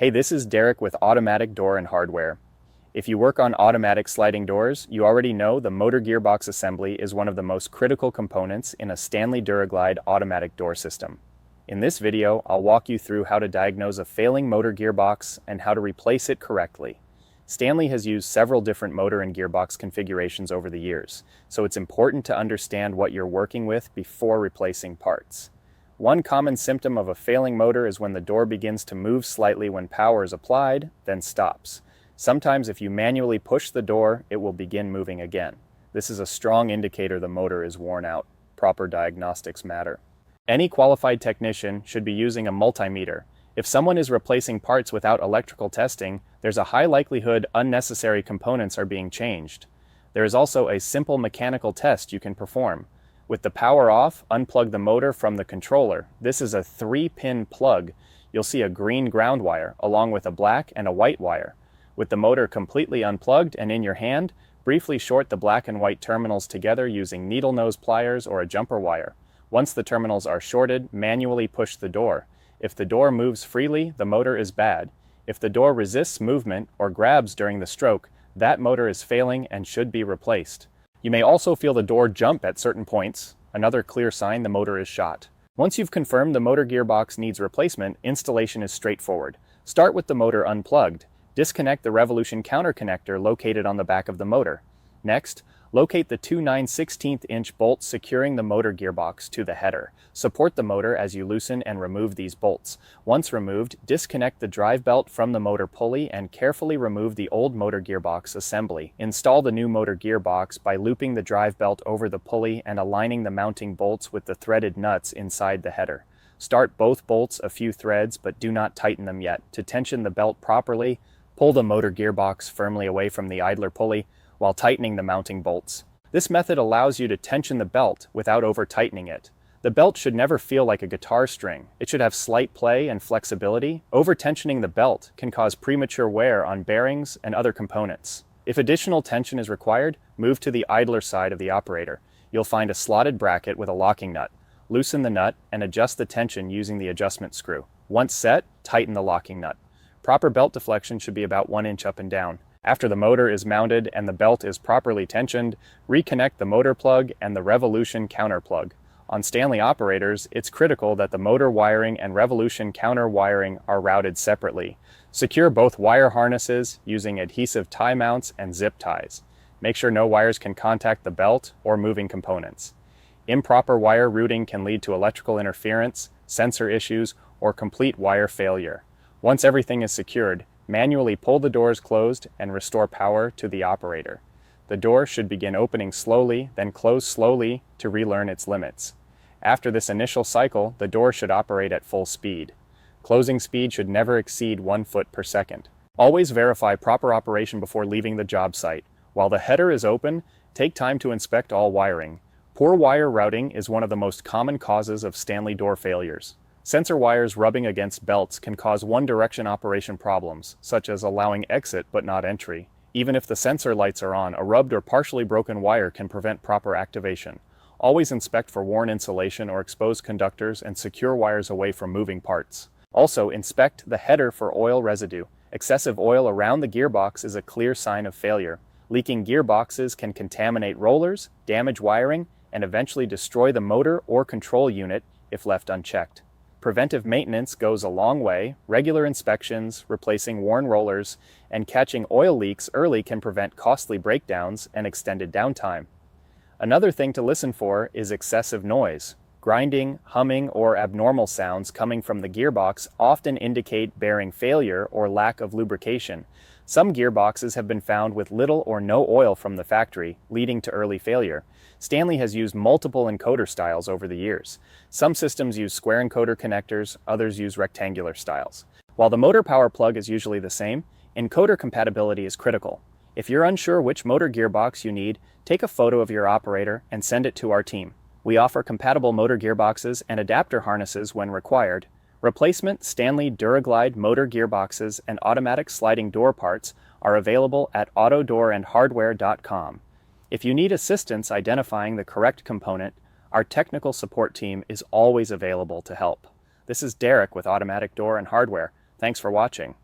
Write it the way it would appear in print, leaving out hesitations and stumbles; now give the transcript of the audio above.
Hey, this is Derek with Automatic Door and Hardware. If you work on automatic sliding doors, you already know the motor gearbox assembly is one of the most critical components in a Stanley DuraGlide automatic door system. In this video, I'll walk you through how to diagnose a failing motor gearbox and how to replace it correctly. Stanley has used several different motor and gearbox configurations over the years, so it's important to understand what you're working with before replacing parts. One common symptom of a failing motor is when the door begins to move slightly when power is applied, then stops. Sometimes if you manually push the door, it will begin moving again. This is a strong indicator the motor is worn out. Proper diagnostics matter. Any qualified technician should be using a multimeter. If someone is replacing parts without electrical testing, there's a high likelihood unnecessary components are being changed. There is also a simple mechanical test you can perform. With the power off, unplug the motor from the controller. This is a 3-pin plug. You'll see a green ground wire, along with a black and a white wire. With the motor completely unplugged and in your hand, briefly short the black and white terminals together using needle nose pliers or a jumper wire. Once the terminals are shorted, manually push the door. If the door moves freely, the motor is bad. If the door resists movement or grabs during the stroke, that motor is failing and should be replaced. You may also feel the door jump at certain points, another clear sign the motor is shot. Once you've confirmed the motor gearbox needs replacement, installation is straightforward. Start with the motor unplugged. Disconnect the revolution counter connector located on the back of the motor. Next, locate the two 9/16" bolts securing the motor gearbox to the header. Support the motor as you loosen and remove these bolts. Once removed, disconnect the drive belt from the motor pulley and carefully remove the old motor gearbox assembly. Install the new motor gearbox by looping the drive belt over the pulley and aligning the mounting bolts with the threaded nuts inside the header. Start both bolts a few threads, but do not tighten them yet. To tension the belt properly, pull the motor gearbox firmly away from the idler pulley while tightening the mounting bolts. This method allows you to tension the belt without over-tightening it. The belt should never feel like a guitar string. It should have slight play and flexibility. Over-tensioning the belt can cause premature wear on bearings and other components. If additional tension is required, move to the idler side of the operator. You'll find a slotted bracket with a locking nut. Loosen the nut and adjust the tension using the adjustment screw. Once set, tighten the locking nut. Proper belt deflection should be about 1 inch up and down. After the motor is mounted and the belt is properly tensioned, reconnect the motor plug and the revolution counter plug. On Stanley operators, it's critical that the motor wiring and revolution counter wiring are routed separately. Secure both wire harnesses using adhesive tie mounts and zip ties. Make sure no wires can contact the belt or moving components. Improper wire routing can lead to electrical interference, sensor issues, or complete wire failure. Once everything is secured, manually pull the doors closed and restore power to the operator. The door should begin opening slowly, then close slowly to relearn its limits. After this initial cycle, the door should operate at full speed. Closing speed should never exceed 1 foot per second. Always verify proper operation before leaving the job site. While the header is open, take time to inspect all wiring. Poor wire routing is one of the most common causes of Stanley door failures. Sensor wires rubbing against belts can cause one-direction operation problems, such as allowing exit but not entry. Even if the sensor lights are on, a rubbed or partially broken wire can prevent proper activation. Always inspect for worn insulation or exposed conductors and secure wires away from moving parts. Also, inspect the header for oil residue. Excessive oil around the gearbox is a clear sign of failure. Leaking gearboxes can contaminate rollers, damage wiring, and eventually destroy the motor or control unit if left unchecked. Preventive maintenance goes a long way. Regular inspections, replacing worn rollers, and catching oil leaks early can prevent costly breakdowns and extended downtime. Another thing to listen for is excessive noise. Grinding, humming, or abnormal sounds coming from the gearbox often indicate bearing failure or lack of lubrication. Some gearboxes have been found with little or no oil from the factory, leading to early failure. Stanley has used multiple encoder styles over the years. Some systems use square encoder connectors, others use rectangular styles. While the motor power plug is usually the same, encoder compatibility is critical. If you're unsure which motor gearbox you need, take a photo of your operator and send it to our team. We offer compatible motor gearboxes and adapter harnesses when required. Replacement Stanley DuraGlide motor gearboxes and automatic sliding door parts are available at autodoorandhardware.com. If you need assistance identifying the correct component, our technical support team is always available to help. This is Derek with Automatic Door and Hardware. Thanks for watching.